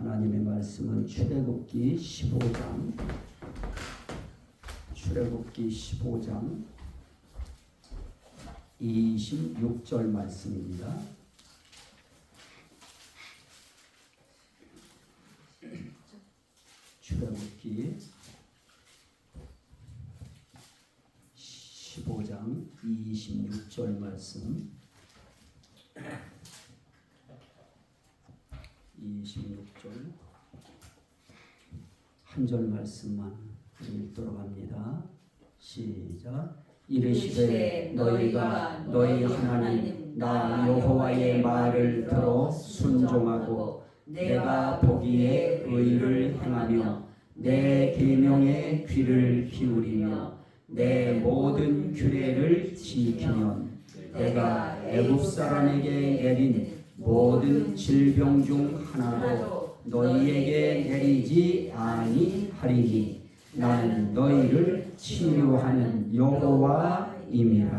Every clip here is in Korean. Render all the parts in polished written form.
하나님의 말씀은 출애굽기 15장 26절 말씀입니다. 출애굽기 15장 26절 말씀 26절 한 절 말씀만 읽도록 합니다. 시작. 이르시되 너희가 너희 하나님 나 여호와의 말을 들어 순종하고 내가 보기에 의를 행하며 내 계명에 귀를 기울이며 내 모든 규례를 지키면 내가 애굽 사람에게 내린 모든 질병 중 하나도 너희에게 내리지 아니하리니 나는 너희를 치유하는 여호와임이라.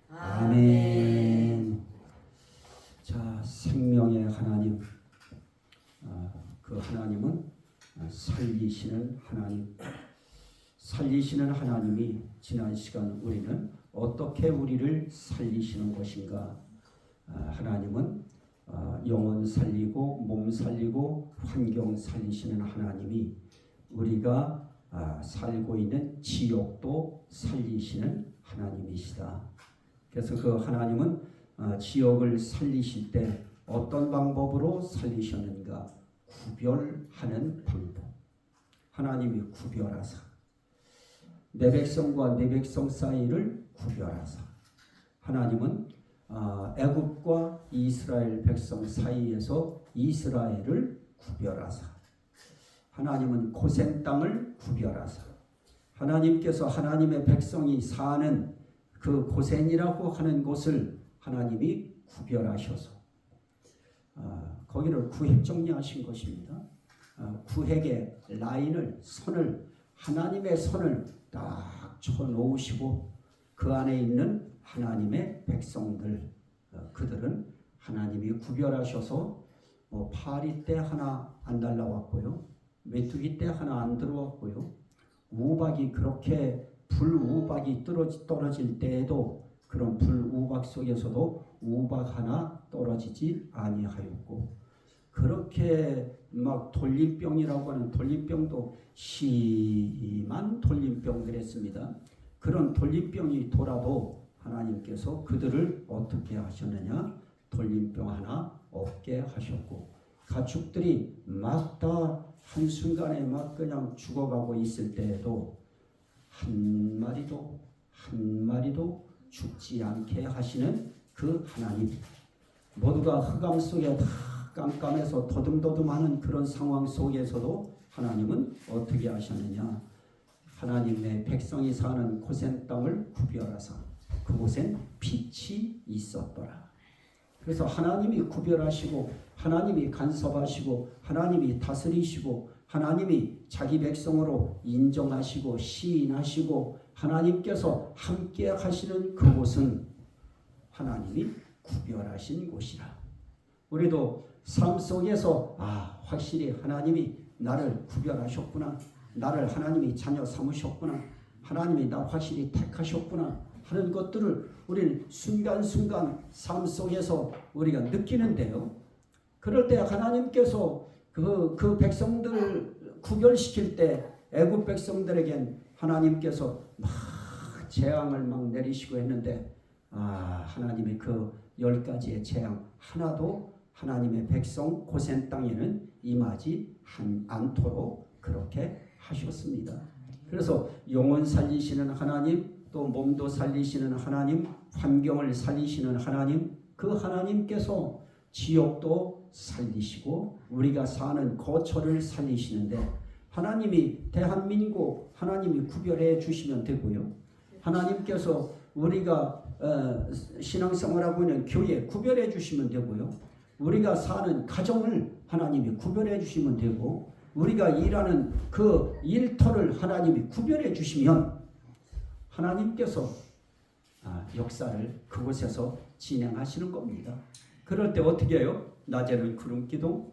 아멘. 자, 생명의 하나님, 그 하나님은 살리시는 하나님. 살리시는 하나님이 지난 시간 우리는 어떻게 우리를 살리시는 것인가? 하나님은 영혼 살리고 몸 살리고 환경 살리시는 하나님이 우리가 살고 있는 지역도 살리시는 하나님이시다. 그래서 그 하나님은 지역을 살리실 때 어떤 방법으로 살리셨는가? 구별하는 방법. 하나님이 구별하사 내 백성과 내 백성 사이를 구별하사 하나님은 애굽과 이스라엘 백성 사이에서 이스라엘을 구별하사 하나님은 고센 땅을 구별하사 하나님께서 하나님의 백성이 사는 그 고센이라고 하는 곳을 하나님이 구별하셔서 거기를 구획 정리하신 것입니다. 구획의 라인을 선을 하나님의 선을 딱 쳐놓으시고 그 안에 있는 하나님의 백성들 그들은 하나님이 구별하셔서 파리 때 하나 안 날라왔고요. 메뚜기 때 하나 안 들어왔고요. 우박이 그렇게 불우박이 떨어질 때에도 그런 불우박 속에서도 우박 하나 떨어지지 아니하였고 그렇게 막 돌림병이라고 하는 돌림병도 심한 돌림병 그랬습니다. 그런 돌림병이 돌아도 하나님께서 그들을 어떻게 하셨느냐? 돌림병 하나 없게 하셨고 가축들이 막 다 한순간에 막 그냥 죽어가고 있을 때에도 한 마리도 죽지 않게 하시는 그 하나님. 모두가 흑암 속에 다 깜깜해서 더듬더듬하는 그런 상황 속에서도 하나님은 어떻게 하셨느냐? 하나님의 백성이 사는 고센 땅을 구별하사 그곳엔 빛이 있었더라. 그래서 하나님이 구별하시고 하나님이 간섭하시고 하나님이 다스리시고 하나님이 자기 백성으로 인정하시고 시인하시고 하나님께서 함께 하시는 그곳은 하나님이 구별하신 곳이라. 우리도 삶 속에서 확실히 하나님이 나를 구별하셨구나. 나를 하나님이 자녀 삼으셨구나. 하나님이 나 확실히 택하셨구나 하는 것들을 우리는 순간순간 삶 속에서 우리가 느끼는데요. 그럴 때 하나님께서 그 백성들을 구별시킬 때 애굽 백성들에겐 하나님께서 막 재앙을 막 내리시고 했는데 하나님의 그 10가지의 재앙 하나도 하나님의 백성 고센 땅에는 임하지 않도록 그렇게 하셨습니다. 그래서 영혼 살리시는 하나님, 또 몸도 살리시는 하나님, 환경을 살리시는 하나님, 그 하나님께서 지역도 살리시고 우리가 사는 거처를 살리시는데 하나님이 대한민국 하나님이 구별해 주시면 되고요. 하나님께서 우리가 신앙생활하고 있는 교회 구별해 주시면 되고요. 우리가 사는 가정을 하나님이 구별해 주시면 되고 우리가 일하는 그 일터를 하나님이 구별해 주시면 하나님께서 역사를 그곳에서 진행하시는 겁니다. 그럴 때 어떻게 해요? 낮에는 구름 기둥,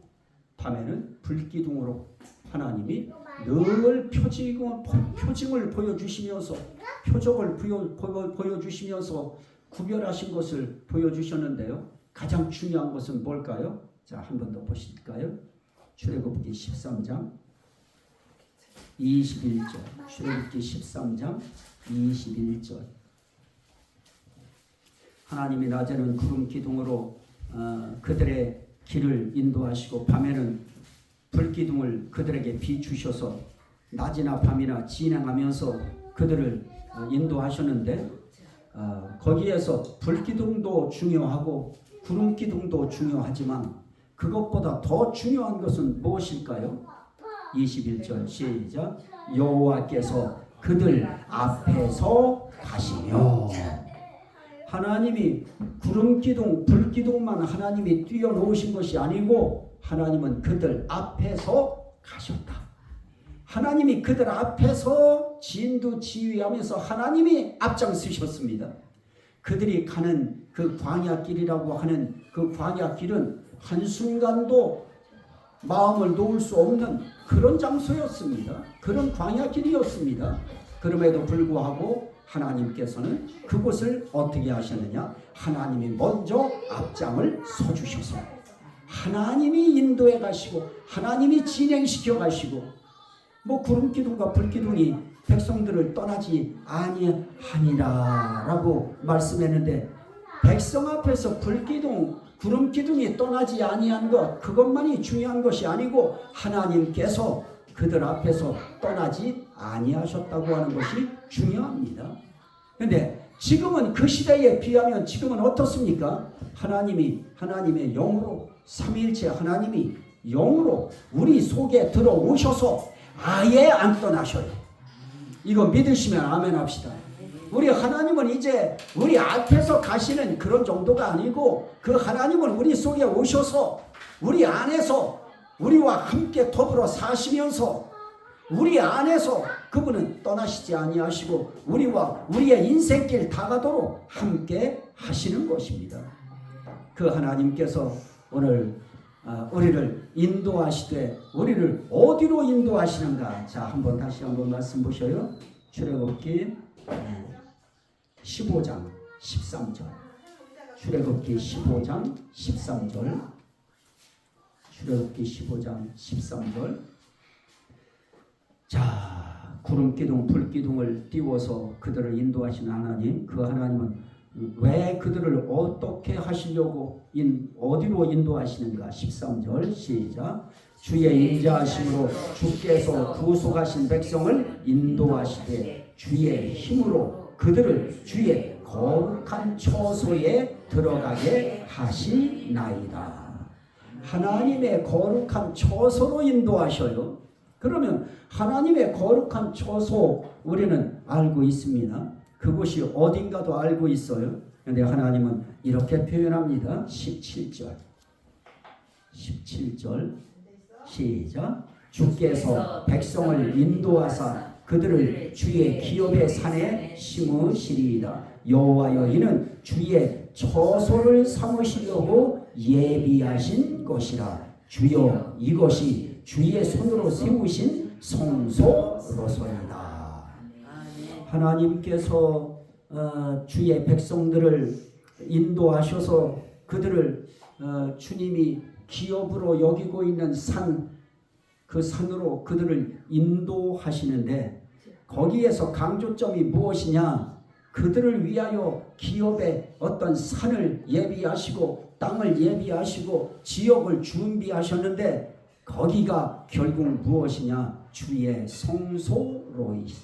밤에는 불기둥으로 하나님이 늘 표징을 보여주시면서 표적을 보여주시면서 구별하신 것을 보여주셨는데요. 가장 중요한 것은 뭘까요? 자, 한 번 더 보실까요? 출애굽기 13장 21절. 출애굽기 13장 21절. 하나님이 낮에는 구름 기둥으로 그들의 길을 인도하시고 밤에는 불기둥을 그들에게 비추셔서 낮이나 밤이나 진행하면서 그들을 인도하셨는데 거기에서 불기둥도 중요하고 구름기둥도 중요하지만 그것보다 더 중요한 것은 무엇일까요? 21절 시작. 여호와께서 그들 앞에서 가시며. 하나님이 구름기둥, 불기둥만 하나님이 띄워놓으신 것이 아니고 하나님은 그들 앞에서 가셨다. 하나님이 그들 앞에서 진두지휘하면서 하나님이 앞장서셨습니다. 그들이 가는 그 광야길이라고 하는 그 광야길은 한순간도 마음을 놓을 수 없는 그런 장소였습니다. 그런 광야길이었습니다. 그럼에도 불구하고 하나님께서는 그곳을 어떻게 하셨느냐? 하나님이 먼저 앞장을 서주셔서 하나님이 인도해 가시고 하나님이 진행시켜 가시고 뭐 구름기둥과 불기둥이 백성들을 떠나지 아니하니라라고 말씀했는데 백성 앞에서 불기둥, 구름기둥이 떠나지 아니한 것 그것만이 중요한 것이 아니고 하나님께서 그들 앞에서 떠나지 아니하셨다고 하는 것이 중요합니다. 그런데 지금은 그 시대에 비하면 지금은 어떻습니까? 하나님의 영으로 삼위일체 하나님이 영으로 우리 속에 들어오셔서 아예 안 떠나셔요. 이거 믿으시면 아멘 합시다. 우리 하나님은 이제 우리 앞에서 가시는 그런 정도가 아니고 그 하나님은 우리 속에 오셔서 우리 안에서 우리와 함께 더불어 사시면서 우리 안에서 그분은 떠나시지 아니하시고 우리와 우리의 인생길 다가도록 함께 하시는 것입니다. 그 하나님께서 오늘 우리를 인도하시되 우리를 어디로 인도하시는가? 자, 한번 다시 한번 말씀 보셔요. 출애굽기 15장 13절. 출애굽기 15장 13절. 출애굽기 15장 13절. 자, 구름기둥, 불기둥을 띄워서 그들을 인도하시는 하나님, 그 하나님은 왜 그들을 어떻게 하시려고 어디로 인도하시는가? 13절 시작. 주의 인자하심으로 주께서 구속하신 백성을 인도하시되 주의 힘으로 그들을 주의 거룩한 처소에 들어가게 하시나이다. 하나님의 거룩한 처소로 인도하셔요. 그러면 하나님의 거룩한 처소 우리는 알고 있습니다. 그곳이 어딘가도 알고 있어요. 그런데 하나님은 이렇게 표현합니다. 17절 시작. 주께서 백성을 인도하사 그들을 주의 기업의 산에 심으시리이다. 여호와여 이는 주의 처소를 삼으시려고 예비하신 것이라. 주여 이것이 주의 손으로 세우신 성소로소이다. 하나님께서 주의 백성들을 인도하셔서 그들을 주님이 기업으로 여기고 있는 그 산으로 그들을 인도하시는데 거기에서 강조점이 무엇이냐? 그들을 위하여 기업의 어떤 산을 예비하시고 땅을 예비하시고 지역을 준비하셨는데 거기가 결국 무엇이냐? 주의 성소로소이다.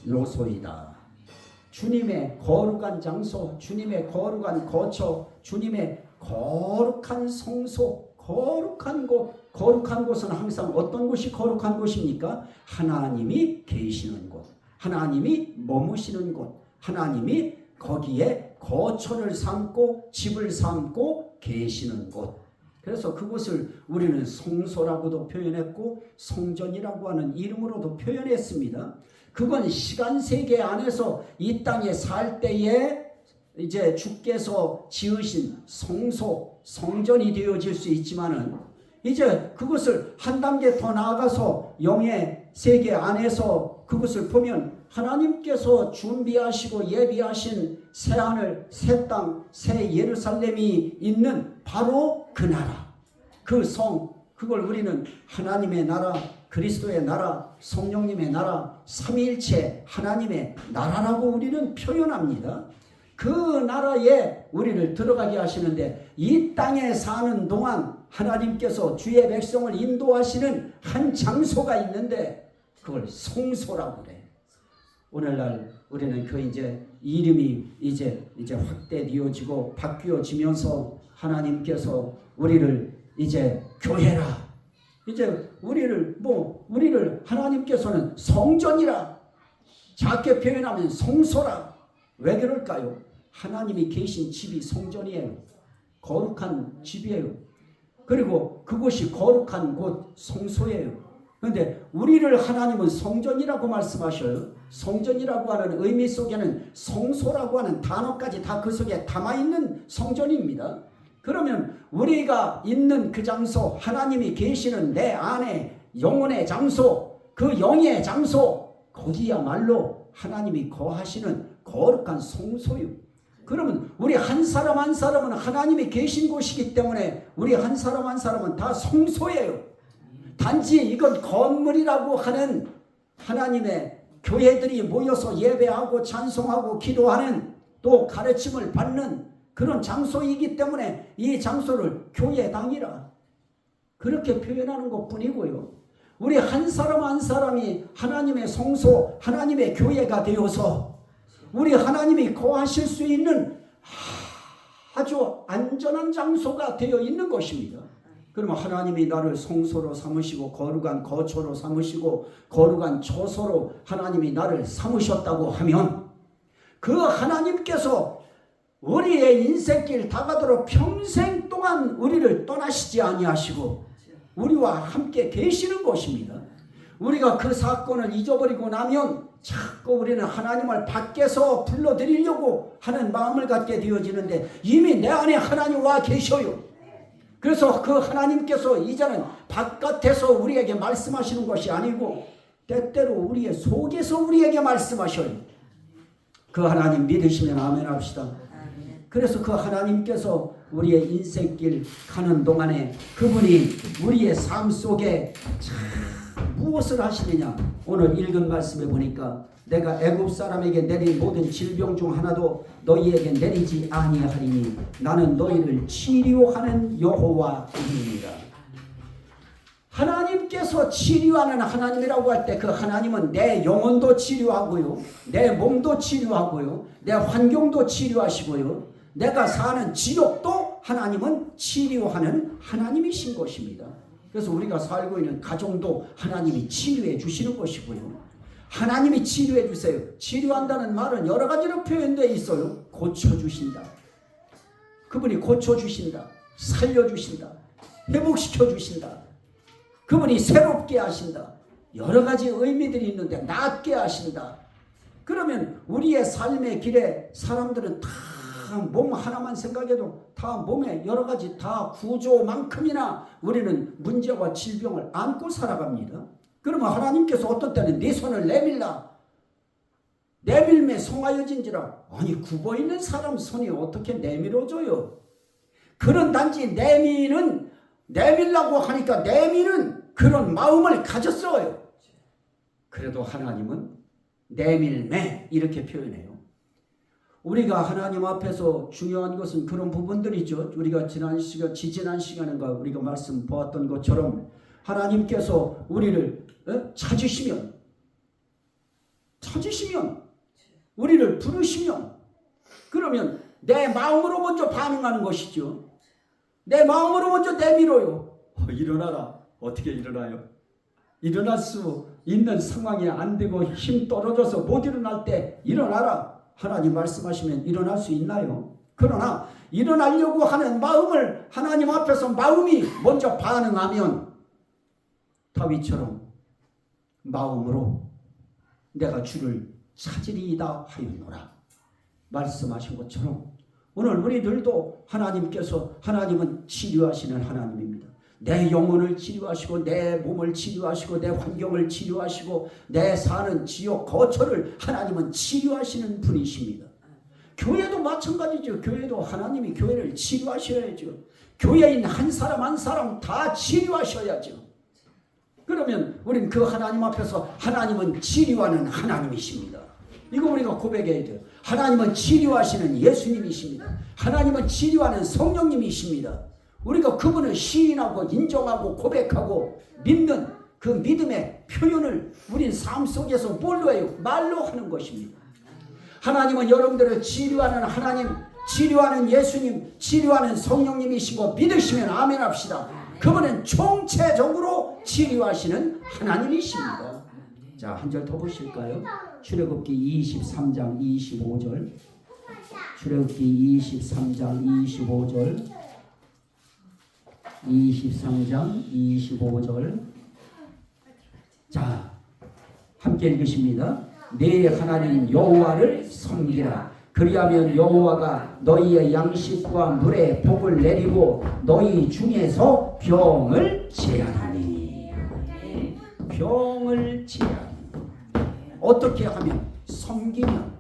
주님의 거룩한 장소, 주님의 거룩한 거처, 주님의 거룩한 성소, 거룩한 곳. 거룩한 곳은 항상 어떤 곳이 거룩한 곳입니까? 하나님이 계시는 곳, 하나님이 머무시는 곳, 하나님이 거기에 거처를 삼고 집을 삼고 계시는 곳. 그래서 그곳을 우리는 성소라고도 표현했고 성전이라고 하는 이름으로도 표현했습니다. 그건 시간 세계 안에서 이 땅에 살 때에 이제 주께서 지으신 성소, 성전이 되어질 수 있지만은 이제 그것을 한 단계 더 나아가서 영의 세계 안에서 그것을 보면 하나님께서 준비하시고 예비하신 새하늘, 새 땅, 새 예루살렘이 있는 바로 그 나라, 그 성, 그걸 우리는 하나님의 나라, 그리스도의 나라, 성령님의 나라, 삼위일체 하나님의 나라라고 우리는 표현합니다. 그 나라에 우리를 들어가게 하시는데 이 땅에 사는 동안 하나님께서 주의 백성을 인도하시는 한 장소가 있는데 그걸 성소라고 그래. 오늘날 우리는 그 이제 이름이 이제 확대되어지고 바뀌어지면서 하나님께서 우리를 이제 교회라. 이제 우리를 하나님께서는 성전이라 작게 표현하면 성소라. 왜 그럴까요? 하나님이 계신 집이 성전이에요. 거룩한 집이에요. 그리고 그곳이 거룩한 곳 성소예요. 그런데 우리를 하나님은 성전이라고 말씀하셔요. 성전이라고 하는 의미 속에는 성소라고 하는 단어까지 다 그 속에 담아있는 성전입니다. 그러면 우리가 있는 그 장소, 하나님이 계시는 내 안에 영혼의 장소, 그 영의 장소, 거기야말로 하나님이 거하시는 거룩한 성소요. 그러면 우리 한 사람 한 사람은 하나님이 계신 곳이기 때문에 우리 한 사람 한 사람은 다 성소예요. 단지 이건 건물이라고 하는 하나님의 교회들이 모여서 예배하고 찬송하고 기도하는 또 가르침을 받는 그런 장소이기 때문에 이 장소를 교회당이라 그렇게 표현하는 것뿐이고요. 우리 한 사람 한 사람이 하나님의 성소, 하나님의 교회가 되어서 우리 하나님이 거하실 수 있는 아주 안전한 장소가 되어 있는 것입니다. 그러면 하나님이 나를 성소로 삼으시고 거룩한 거처로 삼으시고 거룩한 처소로 하나님이 나를 삼으셨다고 하면 그 하나님께서 우리의 인생길 다가도록 평생 동안 우리를 떠나시지 아니하시고 우리와 함께 계시는 것입니다. 우리가 그 사건을 잊어버리고 나면 자꾸 우리는 하나님을 밖에서 불러드리려고 하는 마음을 갖게 되어지는데 이미 내 안에 하나님 와 계셔요. 그래서 그 하나님께서 이제는 바깥에서 우리에게 말씀하시는 것이 아니고 때때로 우리의 속에서 우리에게 말씀하셔요. 그 하나님 믿으시면 아멘 합시다. 그래서 그 하나님께서 우리의 인생길 가는 동안에 그분이 우리의 삶 속에 무엇을 하시느냐. 오늘 읽은 말씀에 보니까 내가 애굽 사람에게 내린 모든 질병 중 하나도 너희에게 내리지 아니하리니 나는 너희를 치료하는 여호와입니다. 하나님께서 치료하는 하나님이라고 할 때 그 하나님은 내 영혼도 치료하고요, 내 몸도 치료하고요, 내 환경도 치료하시고요, 내가 사는 지역도 하나님은 치료하는 하나님이신 것입니다. 그래서 우리가 살고 있는 가정도 하나님이 치료해 주시는 것이고요. 하나님이 치료해 주세요. 치료한다는 말은 여러 가지로 표현되어 있어요. 고쳐주신다. 그분이 고쳐주신다. 살려주신다. 회복시켜주신다. 그분이 새롭게 하신다. 여러 가지 의미들이 있는데 낫게 하신다. 그러면 우리의 삶의 길에 사람들은 다 몸 하나만 생각해도 다 몸에 여러 가지 다 구조만큼이나 우리는 문제와 질병을 안고 살아갑니다. 그러면 하나님께서 어떤 때는 네 손을 내밀라. 내밀매 송하여진지라. 아니 굽어 있는 사람 손이 어떻게 내밀어줘요? 그런 단지 내밀라고 하니까 내미는 그런 마음을 가졌어요. 그래도 하나님은 내밀매 이렇게 표현해요. 우리가 하나님 앞에서 중요한 것은 그런 부분들이죠. 우리가 지지난 시간인가 우리가 말씀 보았던 것처럼 하나님께서 우리를 찾으시면 우리를 부르시면 그러면 내 마음으로 먼저 반응하는 것이죠. 내 마음으로 먼저 내밀어요. 일어나라. 어떻게 일어나요? 일어날 수 있는 상황이 안 되고 힘 떨어져서 못 일어날 때 일어나라. 하나님 말씀하시면 일어날 수 있나요? 그러나 일어나려고 하는 마음을 하나님 앞에서 마음이 먼저 반응하면 다윗처럼 마음으로 내가 주를 찾으리이다 하였노라 말씀하신 것처럼 오늘 우리들도 하나님은 치료하시는 하나님입니다. 내 영혼을 치료하시고 내 몸을 치료하시고 내 환경을 치료하시고 내 사는 지역 거처를 하나님은 치료하시는 분이십니다. 교회도 마찬가지죠. 교회도 하나님이 교회를 치료하셔야죠. 교회에 있는 한 사람 한 사람 다 치료하셔야죠. 그러면 우리는 그 하나님 앞에서 하나님은 치료하는 하나님이십니다. 이거 우리가 고백해야 돼요. 하나님은 치료하시는 예수님이십니다. 하나님은 치료하는 성령님이십니다. 우리가 그분을 시인하고 인정하고 고백하고 믿는 그 믿음의 표현을 우린 삶 속에서 뭘로 해요? 말로 하는 것입니다. 하나님은 여러분들을 치료하는 하나님, 치료하는 예수님, 치료하는 성령님이시고 믿으시면 아멘 합시다. 그분은 총체적으로 치료하시는 하나님이십니다. 자, 한 절 더 보실까요? 출애굽기 23장 25절. 출애굽기 23장 25절. 23장 25절. 자, 함께 읽으십니다. 네 하나님 여호와를 섬기라. 그리하면 여호와가 너희의 양식과 물에 복을 내리고 너희 중에서 병을 제하리니. 병을 제하리니. 어떻게 하면? 섬기면.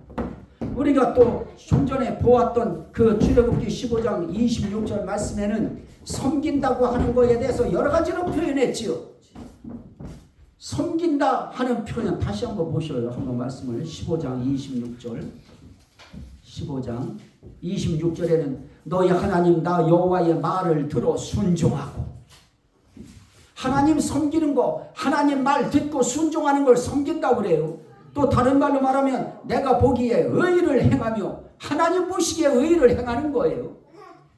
우리가 또 좀 전에 보았던 그 출애굽기 15장 26절 말씀에는 섬긴다고 하는 것에 대해서 여러 가지로 표현했지요. 섬긴다 하는 표현 다시 한번 보셔요. 한번 말씀을 15장 26절. 15장 26절에는 너희 하나님 나 여호와의 말을 들어 순종하고. 하나님 섬기는 거, 하나님 말 듣고 순종하는 걸 섬긴다고 그래요. 또 다른 말로 말하면 내가 보기에 의를 행하며 하나님 보시기에 의를 행하는 거예요.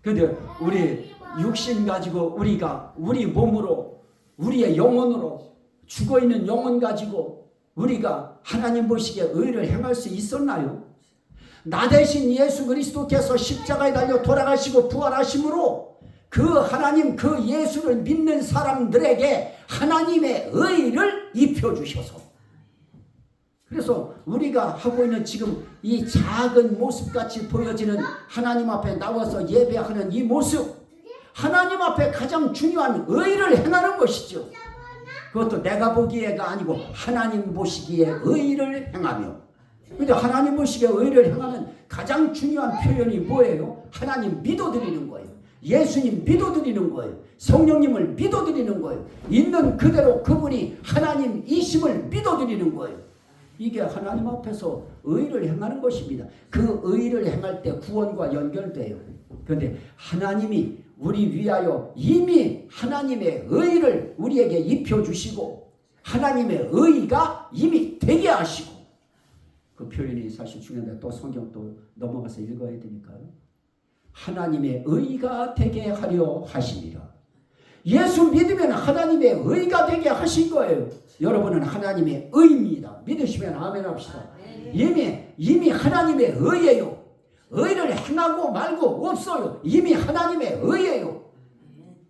그런데 우리 육신 가지고 우리가 우리 몸으로 우리의 영혼으로 죽어있는 영혼 가지고 우리가 하나님 보시기에 의를 행할 수 있었나요? 나 대신 예수 그리스도께서 십자가에 달려 돌아가시고 부활하심으로 그 하나님 그 예수를 믿는 사람들에게 하나님의 의를 입혀주셔서, 그래서 우리가 하고 있는 지금 이 작은 모습같이 보여지는 하나님 앞에 나와서 예배하는 이 모습, 하나님 앞에 가장 중요한 의를 행하는 것이죠. 그것도 내가 보기에가 아니고 하나님 보시기에 의를 행하며. 근데 하나님 보시기에 의를 행하는 가장 중요한 표현이 뭐예요? 하나님 믿어드리는 거예요. 예수님 믿어드리는 거예요. 성령님을 믿어드리는 거예요. 있는 그대로 그분이 하나님이심을 믿어드리는 거예요. 이게 하나님 앞에서 의를 행하는 것입니다. 그 의를 행할 때 구원과 연결돼요. 그런데 하나님이 우리 위하여 이미 하나님의 의를 우리에게 입혀주시고 하나님의 의가 이미 되게 하시고, 그 표현이 사실 중요한데 또 성경 또 넘어가서 읽어야 되니까요. 하나님의 의가 되게 하려 하시니라. 예수 믿으면 하나님의 의가 되게 하신 거예요. 여러분은 하나님의 의입니다. 믿으시면 아멘 합시다. 이미 하나님의 의예요. 의를 행하고 말고 없어요. 이미 하나님의 의예요.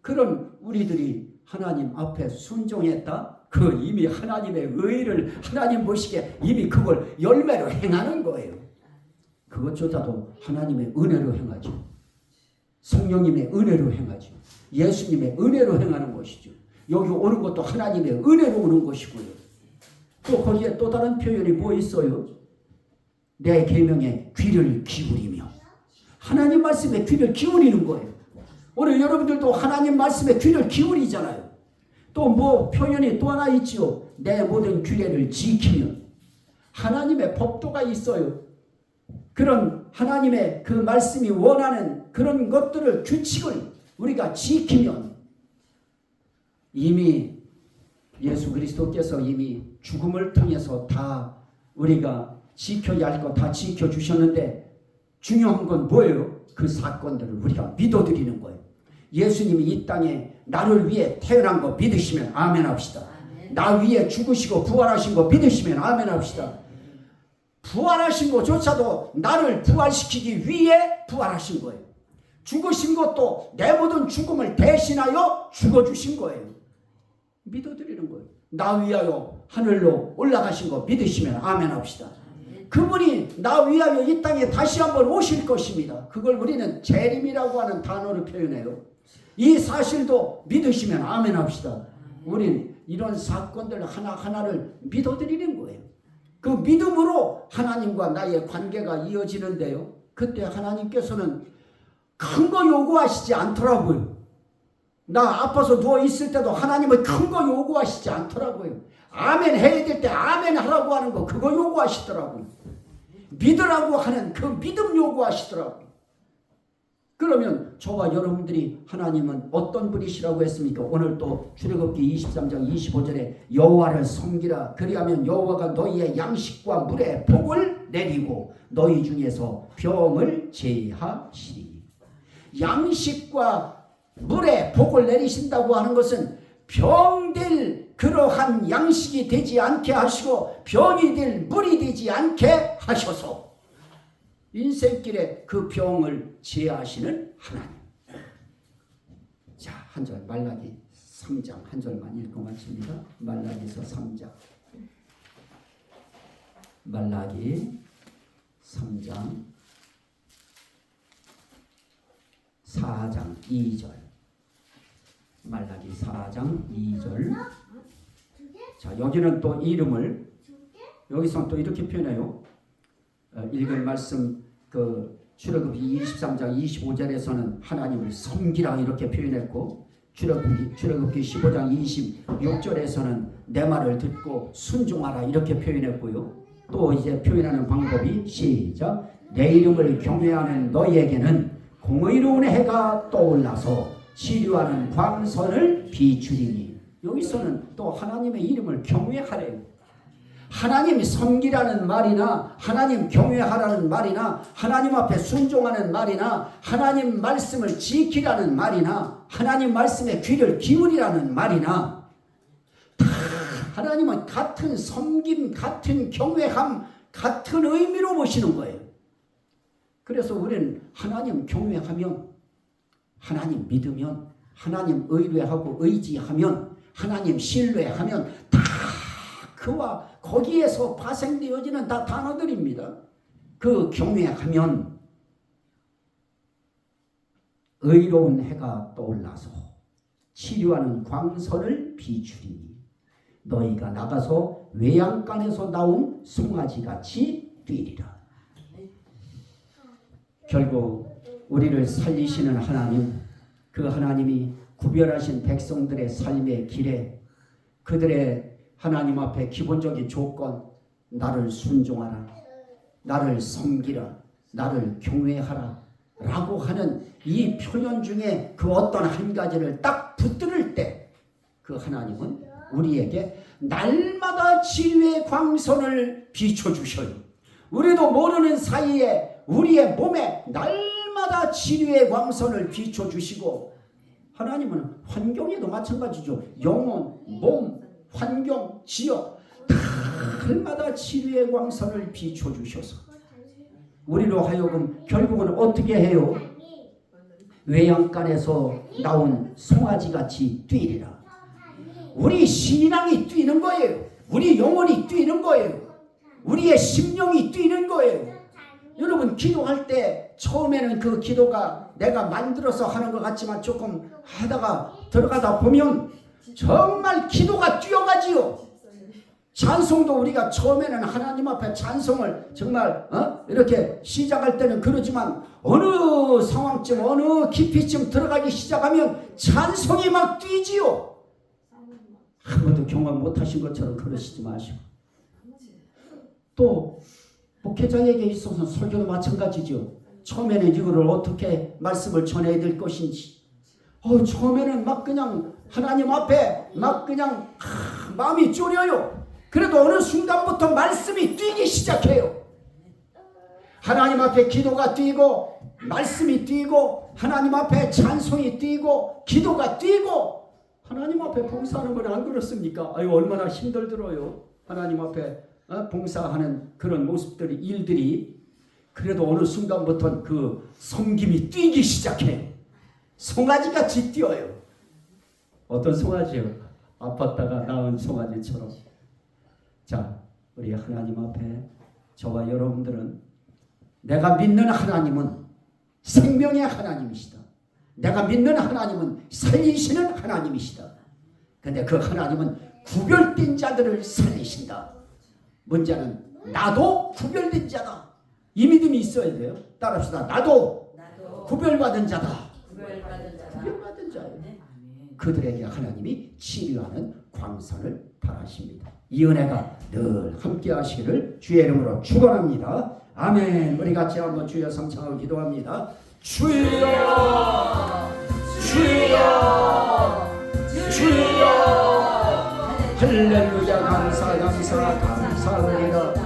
그런 우리들이 하나님 앞에 순종했다. 그 이미 하나님의 의를 하나님 보시기에 이미 그걸 열매로 행하는 거예요. 그것조차도 하나님의 은혜로 행하죠. 성령님의 은혜로 행하죠. 예수님의 은혜로 행하는 것이죠. 여기 오는 것도 하나님의 은혜로 오는 것이고요. 또 거기에 또 다른 표현이 뭐 있어요? 내 계명에 귀를 기울이며. 하나님 말씀에 귀를 기울이는 거예요. 오늘 여러분들도 하나님 말씀에 귀를 기울이잖아요. 또 뭐 표현이 또 하나 있지요. 내 모든 규례를 지키면. 하나님의 법도가 있어요. 그런 하나님의 그 말씀이 원하는 그런 것들을, 규칙을 우리가 지키면 이미 예수 그리스도께서 이미 죽음을 통해서 다 우리가 지켜야 할 거 다 지켜주셨는데, 중요한 건 뭐예요? 그 사건들을 우리가 믿어드리는 거예요. 예수님이 이 땅에 나를 위해 태어난 거 믿으시면 아멘 합시다. 나 위해 죽으시고 부활하신 거 믿으시면 아멘 합시다. 부활하신 것조차도 나를 부활시키기 위해 부활하신 거예요. 죽으신 것도 내 모든 죽음을 대신하여 죽어주신 거예요. 믿어드리는 거예요. 나 위하여 하늘로 올라가신 거 믿으시면 아멘 합시다. 그분이 나 위하여 이 땅에 다시 한번 오실 것입니다. 그걸 우리는 재림이라고 하는 단어로 표현해요. 이 사실도 믿으시면 아멘 합시다. 우린 이런 사건들 하나하나를 믿어드리는 거예요. 그 믿음으로 하나님과 나의 관계가 이어지는데요. 그때 하나님께서는 큰 거 요구하시지 않더라고요. 나 아파서 누워있을 때도 하나님은 큰 거 요구하시지 않더라고요. 아멘 해야 될 때 아멘 하라고 하는 거 그거 요구하시더라고요. 믿으라고 하는 그 믿음 요구하시더라고요. 그러면 저와 여러분들이 하나님은 어떤 분이시라고 했습니까? 오늘 또 출애굽기 23장 25절에 여호와를 섬기라. 그리하면 여호와가 너희의 양식과 물에 복을 내리고 너희 중에서 병을 제하시리. 양식과 물에 복을 내리신다고 하는 것은 병될 그러한 양식이 되지 않게 하시고 병이 될 물이 되지 않게 하셔서 인생길에 그 병을 제하시는 하나님. 자, 한 절 말라기 3장 한 절만 읽고 마칩니다. 말라기서 3장. 말라기 3장 4장 2절. 말라기 4장 2절. 자, 여기는 또 이름을 여기서 또 이렇게 표현해요. 읽은 말씀 그 출애굽기 23장 25절에서는 하나님을 섬기라 이렇게 표현했고 출애굽기 15장 26절에서는 내 말을 듣고 순종하라 이렇게 표현했고요. 또 이제 표현하는 방법이 시작. 내 이름을 경외하는 너희에게는 공의로운 해가 떠올라서 치료하는 광선을 비추리니. 여기서는 또 하나님의 이름을 경외하래요. 하나님 섬기라는 말이나 하나님 경외하라는 말이나 하나님 앞에 순종하는 말이나 하나님 말씀을 지키라는 말이나 하나님 말씀에 귀를 기울이라는 말이나 다 하나님은 같은 섬김, 같은 경외함, 같은 의미로 보시는 거예요. 그래서 우리는 하나님 경외하면, 하나님 믿으면, 하나님 의뢰하고 의지하면, 하나님 신뢰하면 다 그와 거기에서 파생되어지는 다 단어들입니다. 그 경외하면 의로운 해가 떠올라서 치료하는 광선을 비추리니 너희가 나가서 외양간에서 나온 송아지같이 뛰리라. 결국 우리를 살리시는 하나님, 그 하나님이 구별하신 백성들의 삶의 길에 그들의 하나님 앞에 기본적인 조건, 나를 순종하라, 나를 섬기라, 나를 경외하라 라고 하는 이 표현 중에 그 어떤 한 가지를 딱 붙들을 때 그 하나님은 우리에게 날마다 치유의 광선을 비춰주셔요. 우리도 모르는 사이에 우리의 몸에 날마다 치유의 광선을 비춰주시고, 하나님은 환경에도 마찬가지죠. 영혼, 몸, 환경, 지역 날마다 치유의 광선을 비춰주셔서 우리로 하여금 결국은 어떻게 해요? 외양간에서 나온 송아지같이 뛰리라. 우리 신앙이 뛰는 거예요. 우리 영혼이 뛰는 거예요. 우리의 심령이 뛰는 거예요. 여러분 기도할 때 처음에는 그 기도가 내가 만들어서 하는 것 같지만 조금 하다가 들어가다 보면 정말 기도가 뛰어가지요. 찬송도 우리가 처음에는 하나님 앞에 찬송을 정말 이렇게 시작할 때는 그러지만 어느 상황쯤 어느 깊이쯤 들어가기 시작하면 찬송이 막 뛰지요. 한 번도 경험 못하신 것처럼 그러시지 마시고, 또 목회자에게 있어서는 설교도 마찬가지죠. 처음에는 이거를 어떻게 말씀을 전해야 될 것인지 처음에는 막 그냥 하나님 앞에 막 그냥 마음이 졸여요. 그래도 어느 순간부터 말씀이 뛰기 시작해요. 하나님 앞에 기도가 뛰고 말씀이 뛰고 하나님 앞에 찬송이 뛰고 기도가 뛰고 하나님 앞에 봉사하는 건 안 그렇습니까? 아유 얼마나 힘들더라요. 하나님 앞에 봉사하는 그런 모습들이 일들이. 그래도 어느 순간부터 그 섬김이 뛰기 시작해요. 송아지같이 뛰어요. 어떤 송아지요? 아팠다가 나은 송아지처럼. 자, 우리 하나님 앞에 저와 여러분들은 내가 믿는 하나님은 생명의 하나님이시다. 내가 믿는 하나님은 살리시는 하나님이시다. 근데 그 하나님은 구별된 자들을 살리신다. 문제는 나도 구별된 자다. 이 믿음이 있어야 돼요. 따라합시다. 나도 구별받은 자다. 구별받은 자예요. 그들에게 하나님이 치료하는 광선을 바라십니다. 이 은혜가 늘 함께 하시기를 주의 이름으로 축원합니다. 아멘. 우리 같이 한번 주여 성창하고 기도합니다. 주여 주여 주여 할렐루야 감사합니다.